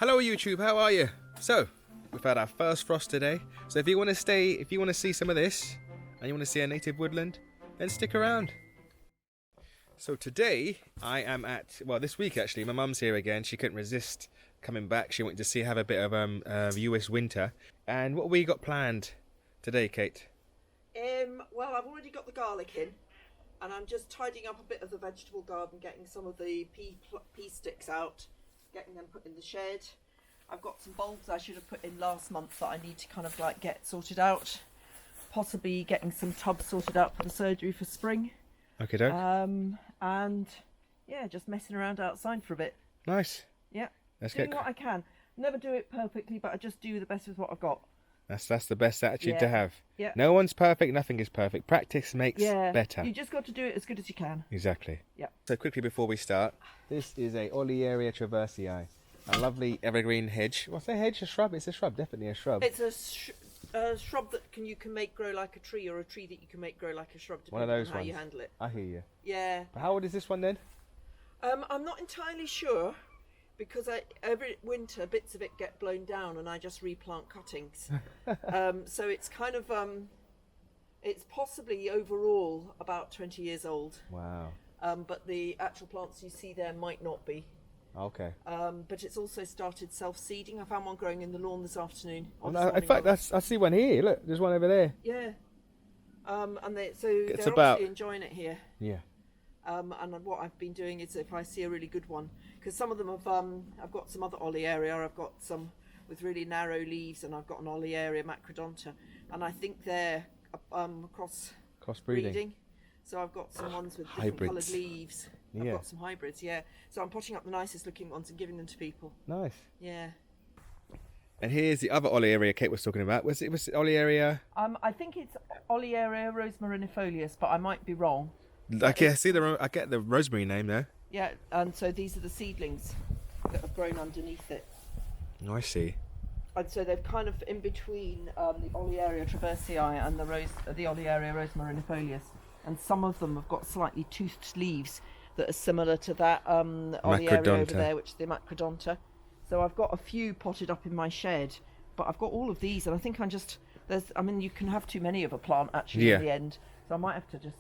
Hello YouTube, how are you? So, we've had our first frost today. So if you want to see some of this, and you want to see a native woodland, then stick around. So today, I am at, well this week actually, my mum's here again. She couldn't resist coming back. She wanted to have a bit of US winter. And what we got planned today, Kate? Well, I've already got the garlic in, and I'm just tidying up a bit of the vegetable garden, getting some of the pea sticks out, getting them put in the shed. I've got some bulbs I should have put in last month that I need to kind of like get sorted out. Possibly getting some tubs sorted out for the surgery for spring. Okay, doke. And yeah, just messing around outside for a bit. Nice. Yeah. Let's doing what I can. Never do it perfectly, but I just do the best with what I've got. That's the best attitude to have. Yeah. No one's perfect, nothing is perfect. Practice makes better. You just got to do it as good as you can. Exactly. Yeah. So quickly before we start, this is a Olearia traversii, a lovely evergreen hedge. What's a hedge? A shrub? It's a shrub, definitely a shrub. It's a shrub that you can make grow like a tree, or a tree that you can make grow like a shrub, depending on how you handle it. I hear you. Yeah. But how old is this one then? I'm not entirely sure, because every winter bits of it get blown down and I just replant cuttings. So it's kind of it's possibly overall about 20 years old. Wow. But the actual plants you see there might not be. Okay. But it's also started self-seeding. I found one growing in the lawn this afternoon. In fact, I see one here. Look, there's one over there. Yeah. And they're It's obviously enjoying it here. Yeah. And what I've been doing is, if I see a really good one, because some of them have, I've got some other Olearia, I've got some with really narrow leaves, and I've got an Olearia macrodonta, and I think they're cross breeding. So I've got some ones with different coloured leaves. I've got some hybrids, yeah. So I'm potting up the nicest looking ones and giving them to people. Nice. Yeah. And here's the other Olearia Kate was talking about. Was it Olearia? I think it's Olearia rosmarinifolius, but I might be wrong. Okay, I get the rosemary name there. Yeah, and so these are the seedlings that have grown underneath it. Oh, I see. And so they're kind of in between the Olearia traversii and the Olearia rosmarinifolius. And some of them have got slightly toothed leaves that are similar to that Olearia over there, which is the macrodonta. So I've got a few potted up in my shed, but I've got all of these, and I think you can have too many of a plant actually in the end. So I might have to just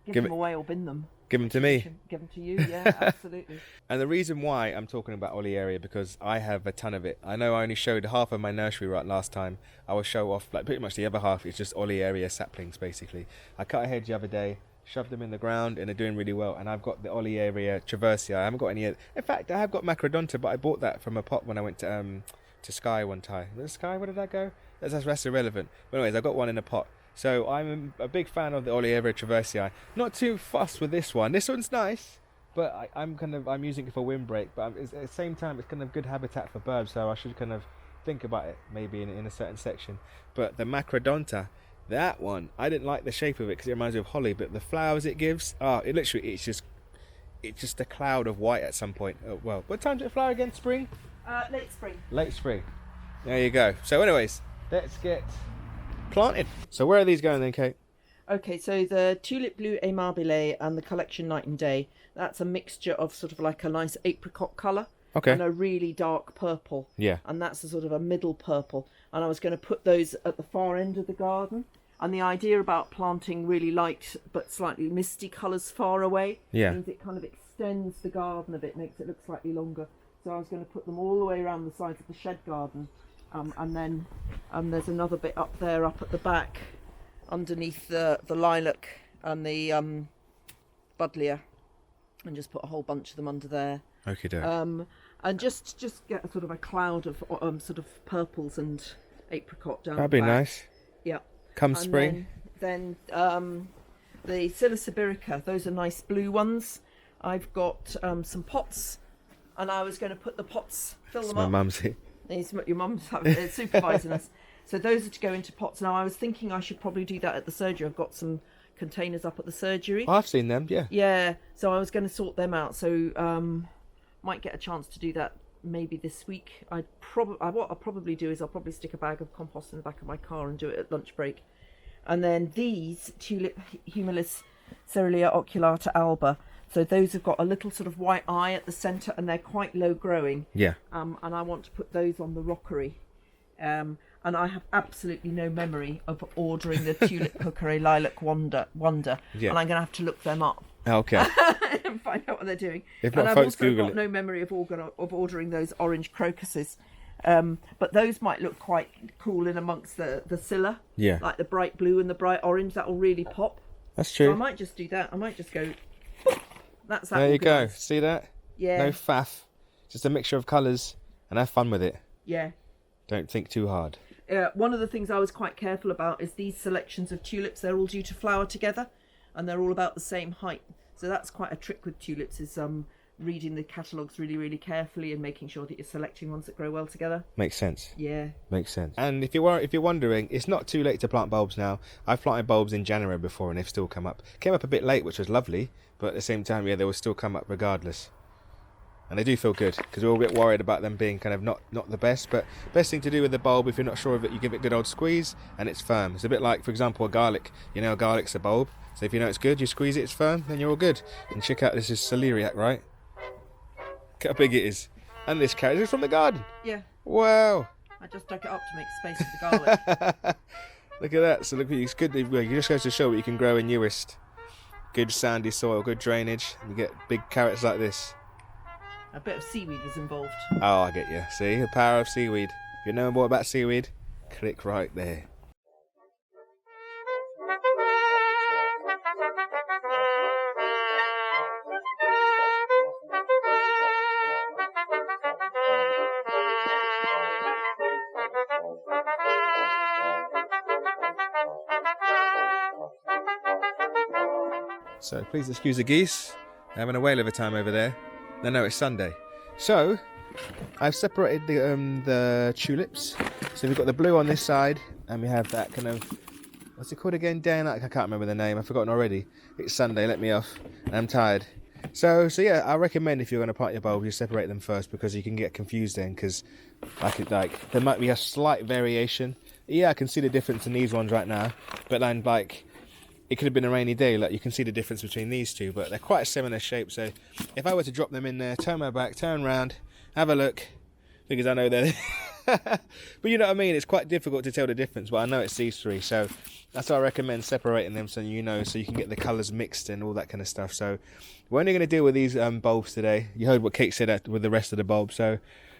give them away or bin them. Give them to me. Give them to you, yeah, absolutely. And the reason why I'm talking about Olearia, because I have a ton of it. I know I only showed half of my nursery right last time. I will show off like pretty much the other half. It's just Olearia saplings basically. I cut a hedge the other day, shoved them in the ground, and they're doing really well. And I've got the Olearia traversii. I haven't got any yet. In fact, I have got macrodonta, but I bought that from a pot when I went to Sky one time. Was it Sky? Where did that go? That's irrelevant. But anyways, I got one in a pot. So I'm a big fan of the Olearia traversii. Not too fussed with this one. This one's nice, but I'm using it for windbreak. But at the same time, it's kind of good habitat for birds. So I should kind of think about it maybe in a certain section. But the macrodonta, that one, I didn't like the shape of it because it reminds me of holly. But the flowers it gives, it's just a cloud of white at some point. Oh, well, what time does it flower again? Spring? Late spring. Late spring. There you go. So anyways, let's get planted. So where are these going then, Kate? Okay, so the tulip blue amabile and the collection night and day, that's a mixture of sort of like a nice apricot colour and a really dark purple. Yeah. And that's a sort of a middle purple. And I was going to put those at the far end of the garden. And the idea about planting really light but slightly misty colours far away means it kind of extends the garden a bit, makes it look slightly longer. So I was going to put them all the way around the sides of the shed garden. And then there's another bit up there, up at the back, underneath the lilac and the buddleia, and just put a whole bunch of them under there. Okay, and just get a sort of a cloud of sort of purples and apricot down. That'd be back. nice. Yeah. Come spring. Then the Decemeber, those are nice blue ones. I've got some pots, and I was going to put the pots, fill them up. My mum's here. Your mum's supervising us. So those are to go into pots. Now I was thinking I should probably do that at the surgery. I've got some containers up at the surgery. I've seen them, yeah. Yeah, so I was going to sort them out. So might get a chance to do that maybe this week. What I'll probably do is I'll probably stick a bag of compost in the back of my car and do it at lunch break. And then these tulip humilis cerulean oculata alba, So those have got a little sort of white eye at the centre, and they're quite low growing. Yeah. And I want to put those on the rockery. And I have absolutely no memory of ordering the Tulip Hookery Lilac Wonder. Yeah. And I'm going to have to look them up. Okay. And find out what they're doing. If not, and I've folks, also Google got it. no memory of ordering those orange crocuses. But those might look quite cool in amongst the scilla. Yeah. Like the bright blue and the bright orange. That'll really pop. That's So true. I might just do that. I might just go... That's that. There you go. organised. See that? Yeah. No faff. Just a mixture of colours, and have fun with it. Yeah. Don't think too hard. One of the things I was quite careful about is these selections of tulips. They're all due to flower together, and they're all about the same height. So that's quite a trick with tulips, is reading the catalogues really, really carefully and making sure that you're selecting ones that grow well together. Makes sense. Yeah. Makes sense. And if you're wondering, it's not too late to plant bulbs now. I've planted bulbs in January before, and they've still come up. Came up a bit late, which was lovely, but at the same time, yeah, they will still come up regardless. And they do feel good, because we're all a bit worried about them being kind of not the best. But best thing to do with the bulb, if you're not sure of it, you give it a good old squeeze, and it's firm. It's a bit like, for example, a garlic. You know, a garlic's a bulb. So if you know it's good, you squeeze it, it's firm, then you're all good. And check out, this is celeriac, right? Look how big it is. And this carrot is from the garden. Yeah. Wow. I just dug it up to make space for the garlic. Look at that. So look, it's good. It just goes to show what you can grow in newest. Good sandy soil, good drainage, and you get big carrots like this. A bit of seaweed is involved. Oh, I get you. See, the power of seaweed. If you know more about seaweed, click right there. So please excuse the geese. They're having a whale of a time over there. No, it's Sunday. So I've separated the tulips. So we've got the blue on this side, and we have that kind of, what's it called again? Dan, I can't remember the name. I've forgotten already. It's Sunday. Let me off. And I'm tired. So yeah, I recommend if you're going to plant your bulbs, you separate them first, because you can get confused then. Because there might be a slight variation. Yeah, I can see the difference in these ones right now, but then it could have been a rainy day. Like, you can see the difference between these two, but they're quite a similar shape. So if I were to drop them in there, turn my back, turn round, have a look, because I know they're but you know what I mean, it's quite difficult to tell the difference, but I know it's these three. So that's why I recommend separating them, so you know, so you can get the colours mixed and all that kind of stuff. So we're only going to deal with these bulbs today. You heard what Kate said with the rest of the bulbs. So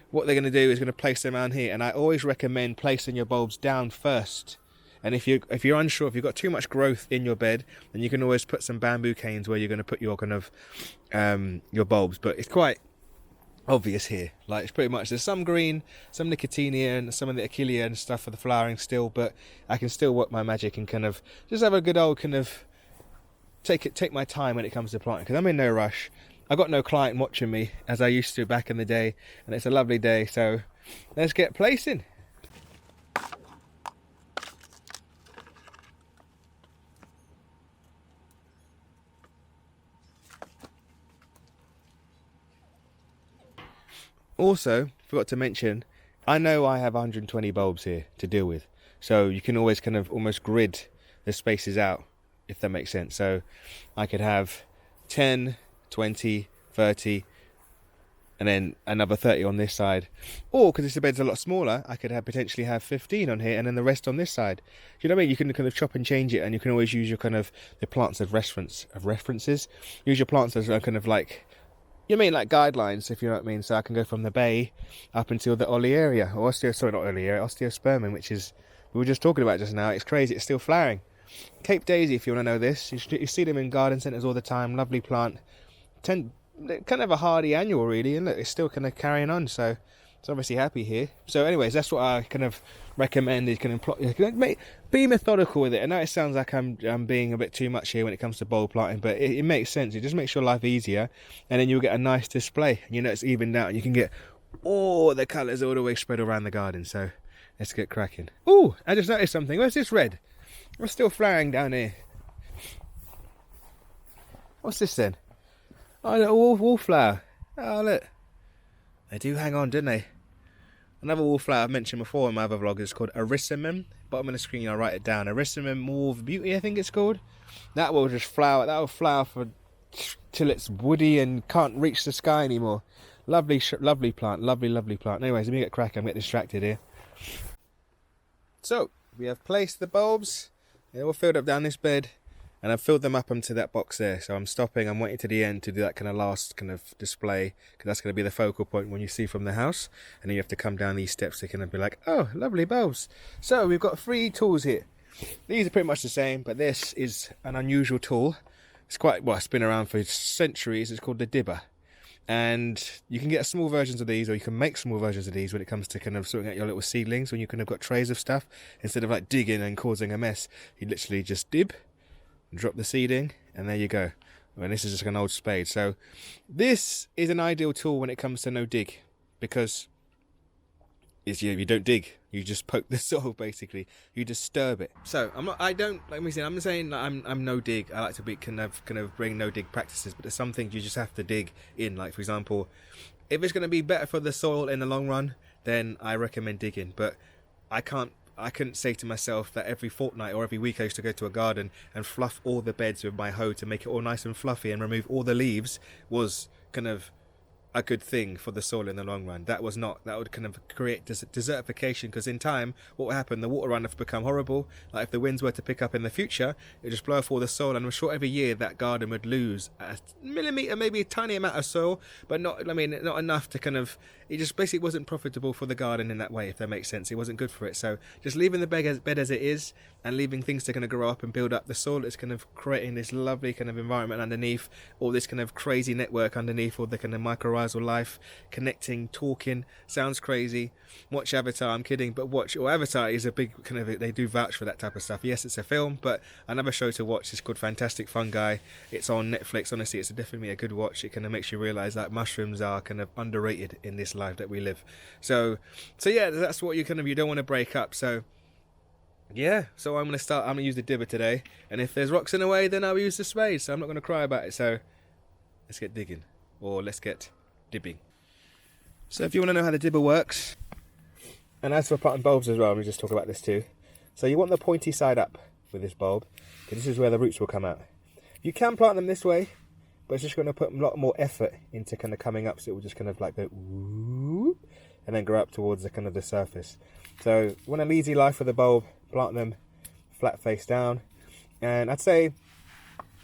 what they're going to do is going to place them around here, and I always recommend placing your bulbs down first. And if you're unsure, if you've got too much growth in your bed, then you can always put some bamboo canes where you're going to put your kind of your bulbs. But it's quite obvious here. Like, it's pretty much, there's some green, some nicotinia, and some of the achillea and stuff for the flowering still. But I can still work my magic and kind of just have a good old kind of take my time when it comes to planting, because I'm in no rush. I've got no client watching me as I used to back in the day, and it's a lovely day. So let's get placing. Also, forgot to mention, I know I have 120 bulbs here to deal with, so you can always kind of almost grid the spaces out, if that makes sense. So I could have 10, 20, 30, and then another 30 on this side. Or, because this bed's a lot smaller, I could potentially have 15 on here and then the rest on this side. You know what I mean? You can kind of chop and change it, and you can always use your kind of the plants of references. Use your plants as kind of like, you mean like guidelines, if you know what I mean. So I can go from the bay up until the olearia, or osteospermum, which is, we were just talking about just now. It's crazy, it's still flowering. Cape Daisy, if you want to know this, you see them in garden centres all the time. Lovely plant, kind of a hardy annual really, and look, it's still kind of carrying on. So it's obviously happy here. So anyways, that's what I kind of recommend, is be methodical with it. I know it sounds like I'm being a bit too much here when it comes to bulb planting, but it makes sense. It just makes your life easier, and then you'll get a nice display. You know, it's evened out, and you can get all the colours all the way spread around the garden. So let's get cracking. Ooh, I just noticed something. Where's this red? What's still flowering down here? What's this then? Oh, a little wallflower. Oh, look. They do hang on, don't they? Another wallflower I've mentioned before in my other vlog is called Decemeber. Bottom of the screen, I'll write it down. Decemeber More of Beauty, I think it's called. That will just flower. That will flower for till it's woody and can't reach the sky anymore. Lovely, lovely plant. Lovely plant. Anyways, let me get cracking. I'm getting distracted here. So, we have placed the bulbs. They're all filled up down this bed. And I've filled them up onto that box there. So I'm stopping. I'm waiting to the end to do that kind of last kind of display. Because that's going to be the focal point when you see from the house. And then you have to come down these steps to kind of be like, oh, lovely bulbs. So we've got 3 tools here. These are pretty much the same. But this is an unusual tool. It's quite, well, it's been around for centuries. It's called the dibber. And you can get small versions of these, or you can make small versions of these when it comes to kind of sorting out your little seedlings. When you kind of got trays of stuff. Instead of like digging and causing a mess, you literally just dib. Drop the seeding, and there you go. And this is just an old spade. So this is an ideal tool when it comes to no dig, because you don't dig, you just poke the soil, basically. You disturb it. So I'm not saying that I'm no dig. I like to be kind of bring no dig practices, but there's some things you just have to dig in. Like, for example, if it's going to be better for the soil in the long run, then I recommend digging. But I couldn't say to myself that every fortnight or every week I used to go to a garden and fluff all the beds with my hoe to make it all nice and fluffy and remove all the leaves was kind of a good thing for the soil in the long run. That was not. That would kind of create desertification, because in time, what would happen? The water runoff would become horrible. Like if the winds were to pick up in the future, it would just blow off all the soil, and I'm sure every year that garden would lose a millimetre, maybe a tiny amount of soil, but not. I mean, not enough to kind of. It just basically wasn't profitable for the garden in that way, if that makes sense. It wasn't good for it. So just leaving the bed as it is, and leaving things to kind of grow up and build up the soil, it's kind of creating this lovely kind of environment underneath, all this kind of crazy network underneath, all the kind of mycorrhizal life, connecting, talking. Sounds crazy. Watch Avatar. I'm kidding, but watch. Or Avatar is a big kind of. They do vouch for that type of stuff. Yes, it's a film, but another show to watch is called Fantastic Fungi. It's on Netflix. Honestly, it's definitely a good watch. It kind of makes you realise that mushrooms are kind of underrated in this life that we live. So yeah, that's what you don't want to break up. So yeah, so I'm gonna use the dibber today, and if there's rocks in the way, then I'll use the spade. So I'm not gonna cry about it. So let's get digging, or let's get dibbing. So if you want to know how the dibber works, and as for planting bulbs as well, let me just talk about this too. So you want the pointy side up with this bulb, because this is where the roots will come out. You can plant them this way, but it's just going to put a lot more effort into kind of coming up, so it will just kind of like go whoop, and then grow up towards the kind of the surface. So you want an easy life for the bulb, plant them flat face down, and I'd say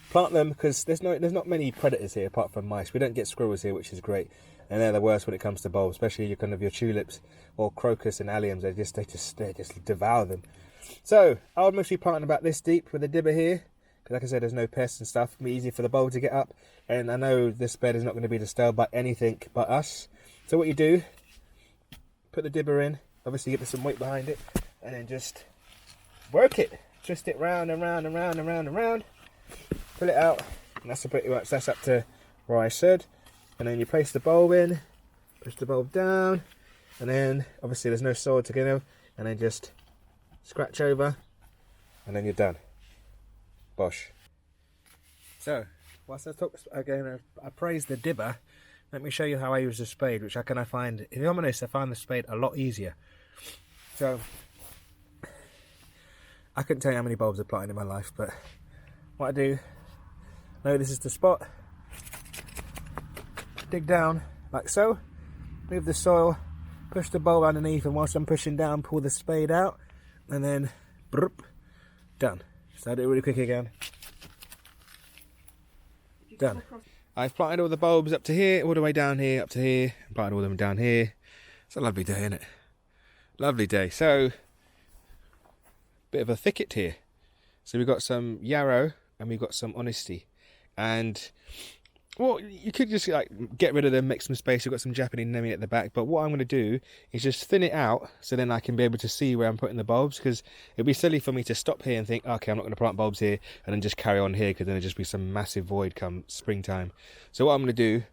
plant them because there's not many predators here apart from mice. We don't get squirrels here, which is great, and they're the worst when it comes to bulbs, especially your tulips or crocus and alliums. They just devour them. So I would mostly plant about this deep with a dibber here. Like I said, there's no pests and stuff. It'll be easy for the bulb to get up. And I know this bed is not going to be disturbed by anything but us. So what you do, put the dibber in. Obviously get some weight behind it. And then just work it. Twist it round and round and round and round and round. Pull it out. And that's pretty much, that's up to where I said. And then you place the bulb in. Push the bulb down. And then, obviously there's no soil to get in. And then just scratch over. And then you're done. Bosh. So, whilst I talk again, I praise the dibber. Let me show you how I use the spade, which I find, if I'm honest, I find the spade a lot easier. So, I couldn't tell you how many bulbs I've planted in my life, but what I do, know this is the spot. Dig down like so, move the soil, push the bulb underneath, and whilst I'm pushing down, pull the spade out, and then broop, done. So I do it really quick again. Done. I've planted all the bulbs up to here, all the way down here, up to here. Planted all of them down here. It's a lovely day, isn't it? Lovely day. So, bit of a thicket here. So we've got some yarrow and we've got some honesty. And, well, you could just like get rid of them, make some space. We've got some Japanese nemi at the back. But what I'm going to do is just thin it out so then I can be able to see where I'm putting the bulbs. Because it'd be silly for me to stop here and think, okay, I'm not going to plant bulbs here and then just carry on here, because then it'd just be some massive void come springtime. So what I'm going to do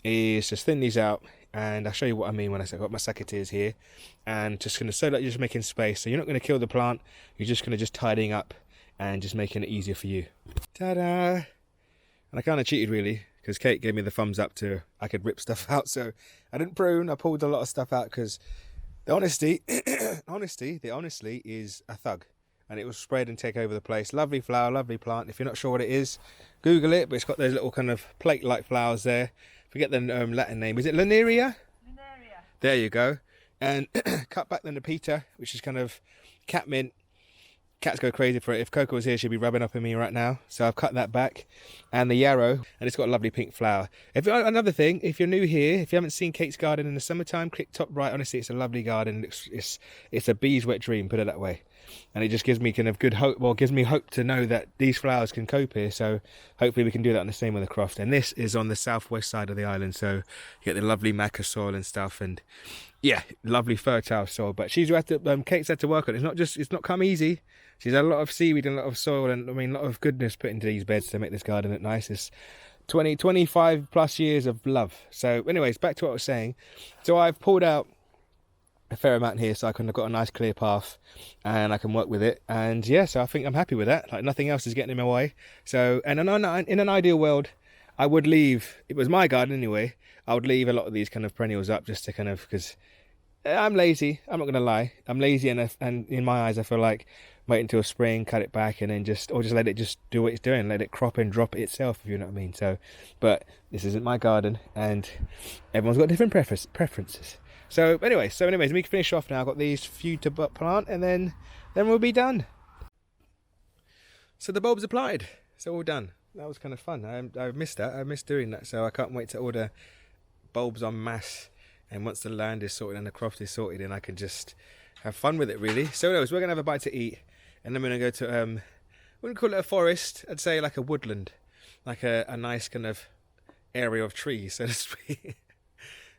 is just thin these out. And I'll show you what I mean when I say I've got my secateurs here. And just going to, so that you're just making space. So you're not going to kill the plant. You're just going to just tidying up and just making it easier for you. Ta-da! And I kind of cheated really, because Kate gave me the thumbs up to I could rip stuff out. So I didn't prune. I pulled a lot of stuff out because the honesty, honestly is a thug. and it will spread and take over the place. Lovely flower, lovely plant. If you're not sure what it is, Google it, but it's got those little kind of plate-like flowers there. Forget the Latin name. Is it Linearia? Lunaria. There you go. And cut back the Nepeta, which is kind of catmint. Cats go crazy for it. If Coco was here, she'd be rubbing up on me right now. So I've cut that back. And the yarrow, and it's got a lovely pink flower. Another thing, if you're new here, if you haven't seen Kate's garden in the summertime, click top right. Honestly, it's a lovely garden. It's a bee's wet dream, put it that way. And it just gives me kind of good hope. Well, gives me hope to know that these flowers can cope here. So hopefully we can do that on the same with the Croft. And this is on the southwest side of the island. So you get the lovely maca soil and stuff. And yeah, lovely fertile soil. But Kate's had to work on it. It's not come easy. She's had a lot of seaweed and a lot of soil and, I mean, a lot of goodness put into these beds to make this garden look nice. It's 25 plus years of love. So anyways, back to what I was saying. So I've pulled out a fair amount here so I can have got a nice clear path and I can work with it. And yeah, so I think I'm happy with that. Like, nothing else is getting in my way. So, and in an ideal world, I would leave, it was my garden anyway, I would leave a lot of these kind of perennials up just to kind of, because I'm lazy, I'm not going to lie. I'm lazy, and in my eyes I feel like wait until spring, cut it back, and then just let it just do what it's doing, let it crop and drop itself, if you know what I mean. So, but this isn't my garden, and everyone's got different preferences. So anyways, we can finish off now. I've got these few to plant, and then we'll be done. So the bulbs applied, so all done. That was kind of fun. I missed that. I missed doing that. So I can't wait to order bulbs en masse. And once the land is sorted and the Croft is sorted, then I can just have fun with it, really. So anyways, we're gonna have a bite to eat, and then we're gonna go to I wouldn't call it a forest. I'd say like a woodland, like a nice kind of area of trees, so to speak.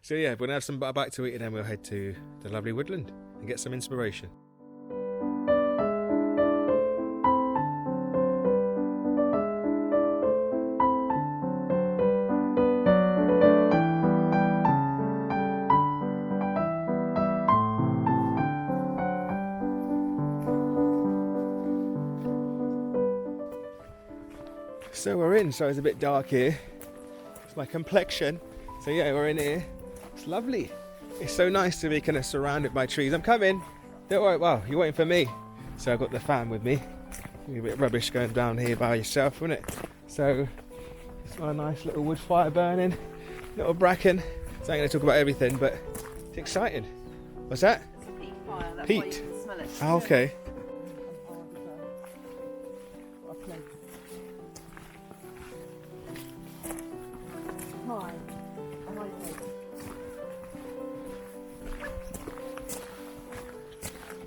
So yeah, we're gonna have a bite to eat, and then we'll head to the lovely woodland and get some inspiration. So we're in, so it's a bit dark here. It's my complexion. So yeah, we're in here. It's lovely. It's so nice to be kind of surrounded by trees. I'm coming. Don't worry. Wow, you're waiting for me. So I've got the fan with me. It's a bit rubbish going down here by yourself, isn't it? So it's my nice little wood fire burning. Little bracken. So I'm going to talk about everything, but it's exciting. What's that? It's a peat fire. That's Peat. why you can smell it. Oh, okay.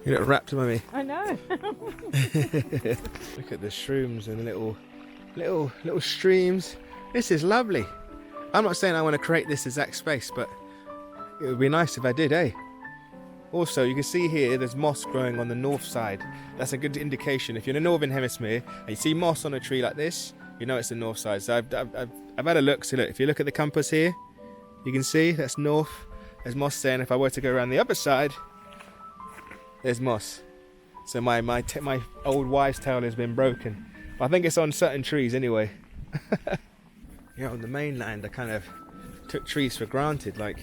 You look wrapped, mummy. I know. Look at the shrooms and little streams. This is lovely. I'm not saying I want to create this exact space, but it would be nice if I did, eh? Also, you can see here there's moss growing on the north side. That's a good indication. If you're in the northern hemisphere and you see moss on a tree like this, you know it's the north side. So I've had a look. So look, if you look at the compass here, you can see that's north. There's moss there, and if I were to go around the other side, there's moss. So my old wives' tale has been broken. I think it's on certain trees anyway. You know, on the mainland I kind of took trees for granted, like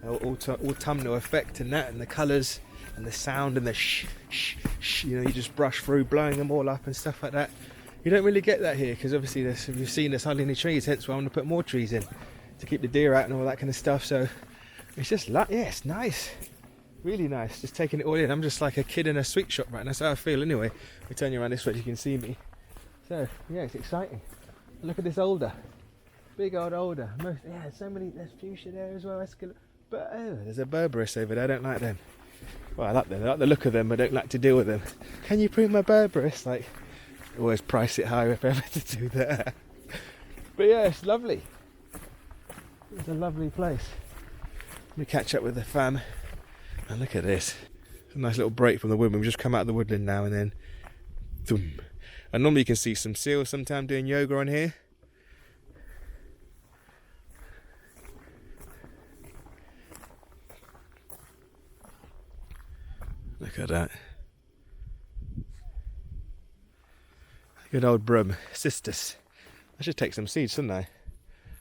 autumnal effect and that, and the colours and the sound and the shh, you know, you just brush through blowing them all up and stuff like that. You don't really get that here, because obviously you've seen there's hardly any trees, hence why I want to put more trees in to keep the deer out and all that kind of stuff. So it's just yeah, it's nice. Really nice, just taking it all in. I'm just like a kid in a sweet shop right now. That's how I feel anyway. We turn you around this way so you can see me. So yeah, it's exciting. Look at this alder, big old alder. Yeah, so many. There's fuchsia there as well. But there's a berberis over there. I don't like them. Well, I like them. I like the look of them. But I don't like to deal with them. Can you prune my berberis? Like, always price it high if ever to do that. But yeah, it's lovely. It's a lovely place. Let me catch up with the fam. And look at this. It's a nice little break from the woodland. We've just come out of the woodland now, and then boom. And normally you can see some seals sometime doing yoga on here. Look at that. Good old broom. Cistus. I should take some seeds, shouldn't I?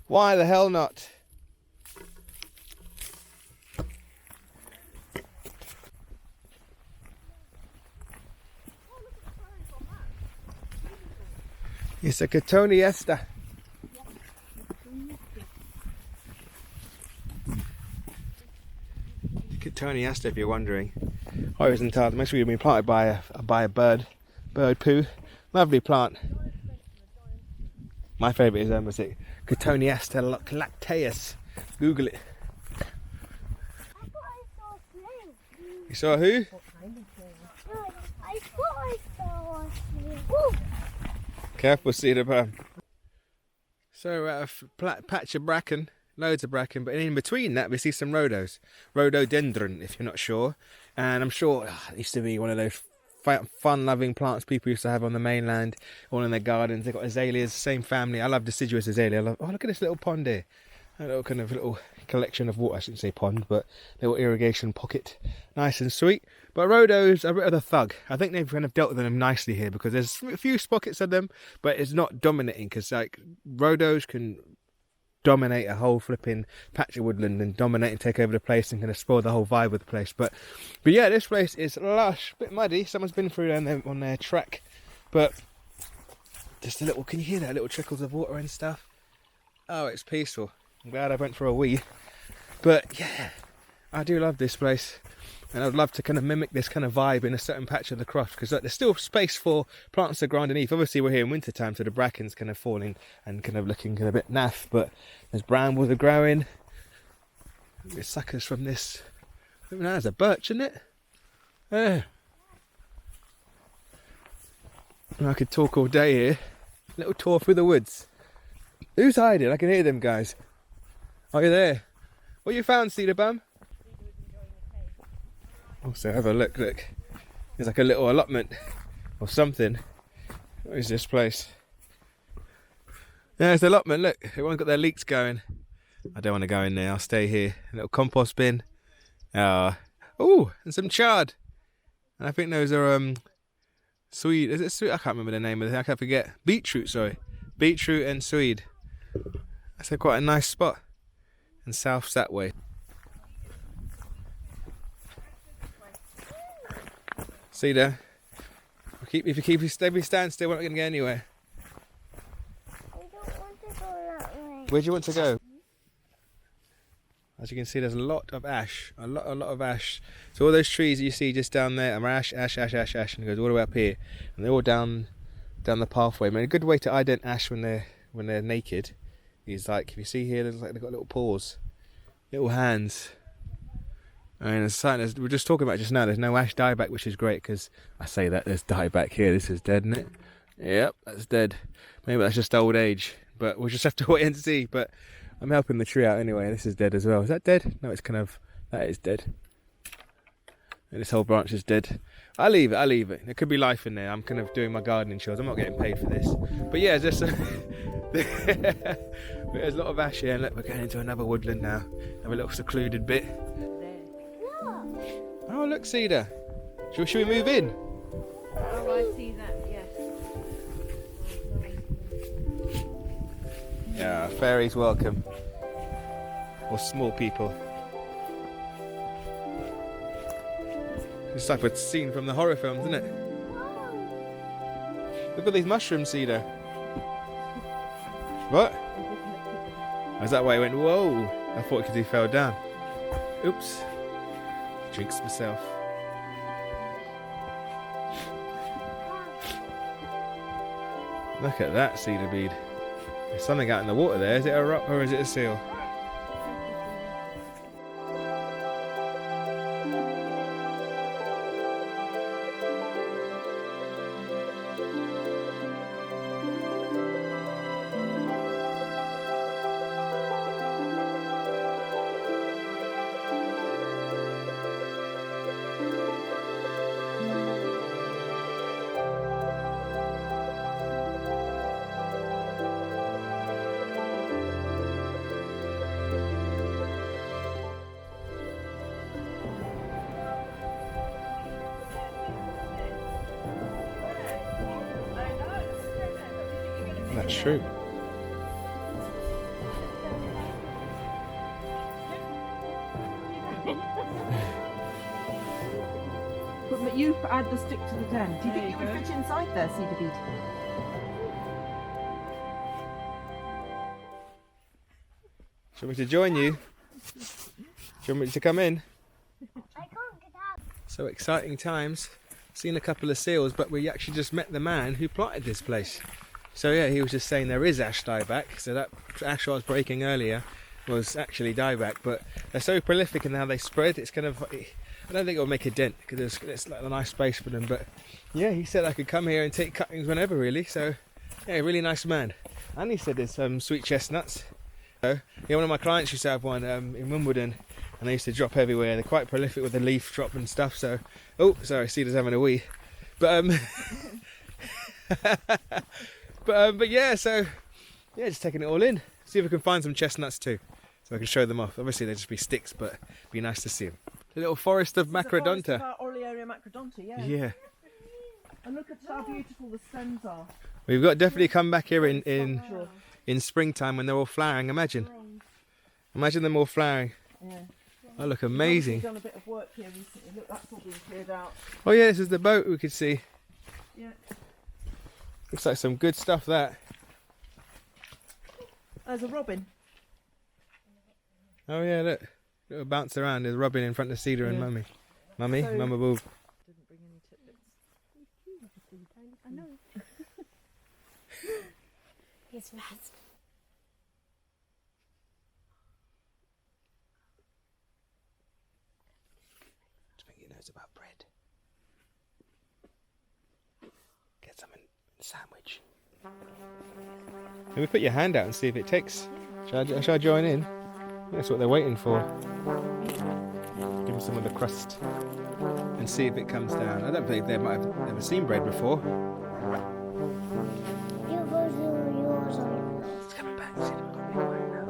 Why the hell not? It's a Cotoneaster. Cotoneaster, if you're wondering. Horizontal, most of been planted by a bird poo. Lovely plant. My favourite is was it Cotoneaster lacteus. Google it. I thought I saw a snail. You saw who? No, I thought I saw a snail. Careful, cedar palm. So we're at a patch of bracken, loads of bracken, but in between that we see some rhododendron, if you're not sure. And I'm sure it used to be one of those fun-loving plants people used to have on the mainland, all in their gardens. They've got azaleas, same family. I love deciduous azalea. Oh, look at this little pond here. A little collection of water. I shouldn't say pond, but little irrigation pocket. Nice and sweet. But rhodos are a bit of a thug. I think they've kind of dealt with them nicely here because there's a few pockets of them, but it's not dominating because like rhodos can dominate a whole flipping patch of woodland and dominate and take over the place and kind of spoil the whole vibe of the place. But yeah, this place is lush, a bit muddy. Someone's been through there on their track, but just a little. Can you hear that? Little trickles of water and stuff. Oh, it's peaceful. I'm glad I went for a wee. But yeah, I do love this place. And I'd love to kind of mimic this kind of vibe in a certain patch of the Croft because there's still space for plants to grow underneath. Obviously we're here in winter time, so the bracken's kind of falling and kind of looking kind of a bit naff, but there's brambles are growing. There's suckers from this. I think that's a birch, isn't it? Yeah. I could talk all day here. Little tour through the woods. Who's hiding? I can hear them guys. Are you there? What you found, Cedar Bum? Also, have a look. There's like a little allotment or something. What is this place? There's the allotment. Look, everyone's got their leeks going. I don't want to go in there. I'll stay here. A little compost bin. Oh, and some chard. And I think those are swede. Is it swede? I can't remember the name of it. I can't forget. Beetroot, sorry. Beetroot and swede. That's quite a nice spot. And south's that way. See there? If you stand still, we're not going to get anywhere. I don't want to go that way. Where do you want to go? As you can see, there's a lot of ash. A lot of ash. So all those trees that you see just down there are ash, and it goes all the way up here. And they're all down the pathway. I mean, a good way to ident ash when they're naked is like, if you see here, there's like they've got little paws, little hands. I mean, we were just talking about just now, there's no ash dieback, which is great, because I say that there's dieback here. This is dead, isn't it? Yep, that's dead. Maybe that's just old age, but we'll just have to wait and see. But I'm helping the tree out anyway. This is dead as well. Is that dead? No, it's kind of, that is dead. And this whole branch is dead. I'll leave it. There could be life in there. I'm kind of doing my gardening chores. I'm not getting paid for this. But yeah, just there's a lot of ash here. And look, we're going into another woodland now. Have a little secluded bit. Oh, look, Cedar. Should we move in? Oh, I see that, yes. Yeah, fairies welcome. Or small people. It's like a scene from the horror films, isn't it? Look at these mushrooms, Cedar. What? Is that why he went, whoa? I thought because he fell down. Oops. Jinxed myself. Look at that cedar bead. There's something out in the water there. Is it a rock or is it a seal? That's true. But you add the stick to the den. Do you think it would fit inside there, cedar bead? you want me to join you? Do you want me to come in? I can't get out. So exciting times. Seen a couple of seals, but we actually just met the man who planted this place. So yeah, he was just saying there is ash dieback. So that ash I was breaking earlier was actually dieback, but they're so prolific in how they spread. It's kind of, I don't think it'll make a dent because it's like a nice space for them. But yeah, he said I could come here and take cuttings whenever, really. So yeah, really nice man. And he said there's some sweet chestnuts. So yeah, one of my clients used to have one in Wimbledon, and they used to drop everywhere. They're quite prolific with the leaf drop and stuff. So, oh, sorry, Cedar's having a wee. But but yeah, so yeah, just taking it all in. See if we can find some chestnuts too, so I can show them off. Obviously, they'll just be sticks, but it'd be nice to see them. The little forest of macrodonta. Olearia macrodonta, yeah. Yeah. And look at how beautiful the stems are. We've got to definitely come back here in springtime when they're all flowering. Imagine them all flowering. Yeah. Oh, look amazing. We've done a bit of work here recently. Look, that's all been cleared out. Oh yeah, this is the boat we could see. Yeah. Looks like some good stuff, that. There's a robin. Oh yeah, look. Little bounce around. There's Robin in front of Cedar and Mummy. Mummy, So- Mama Boo. Didn't bring any tidbits. I know. He's fast. I think he knows about bread. Get some in sandwich. Maybe put your hand out and see if it takes. Shall I join in? That's what they're waiting for. Give them some of the crust and see if it comes down. I don't think they might have never seen bread before. You go to yours or It's coming back. See, they've got me right now.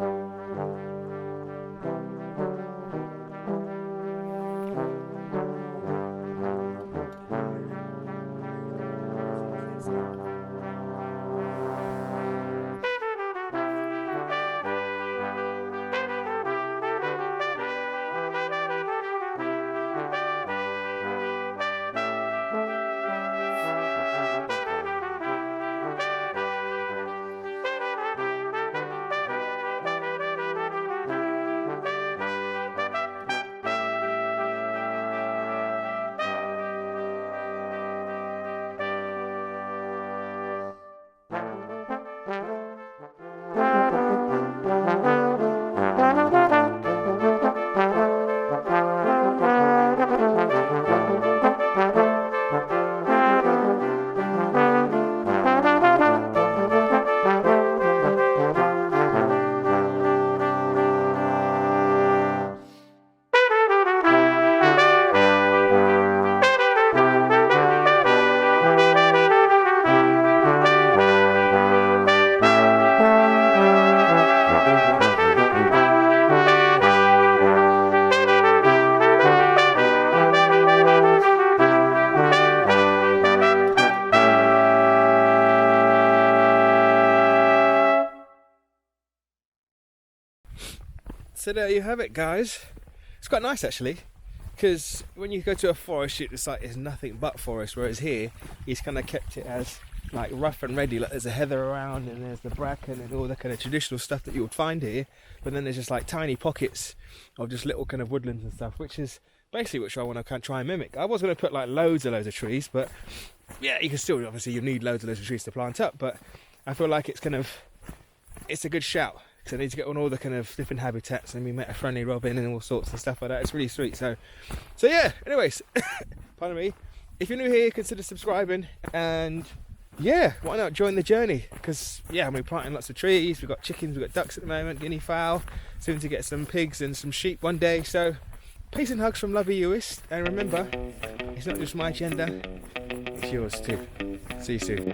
So there you have it, guys. It's quite nice actually, because when you go to a forest, it's like it's nothing but forest. Whereas here, he's kind of kept it as like rough and ready. Like there's a heather around, and there's the bracken, and all the kind of traditional stuff that you would find here. But then there's just like tiny pockets of just little kind of woodlands and stuff, which is basically which I want to kind of try and mimic. I was going to put like loads of trees, but yeah, you can still obviously you need loads of trees to plant up. But I feel like it's a good shout. So I need to get on all the kind of different habitats, and we met a friendly robin and all sorts of stuff like that. It's really sweet. So yeah. Anyways, pardon me. If you're new here, consider subscribing, and yeah, why not join the journey? Because yeah, we're planting lots of trees. We've got chickens, we've got ducks at the moment, guinea fowl. Soon to get some pigs and some sheep one day. So peace and hugs from Lovey Ewist, and remember, it's not just my agenda, it's yours too. See you soon.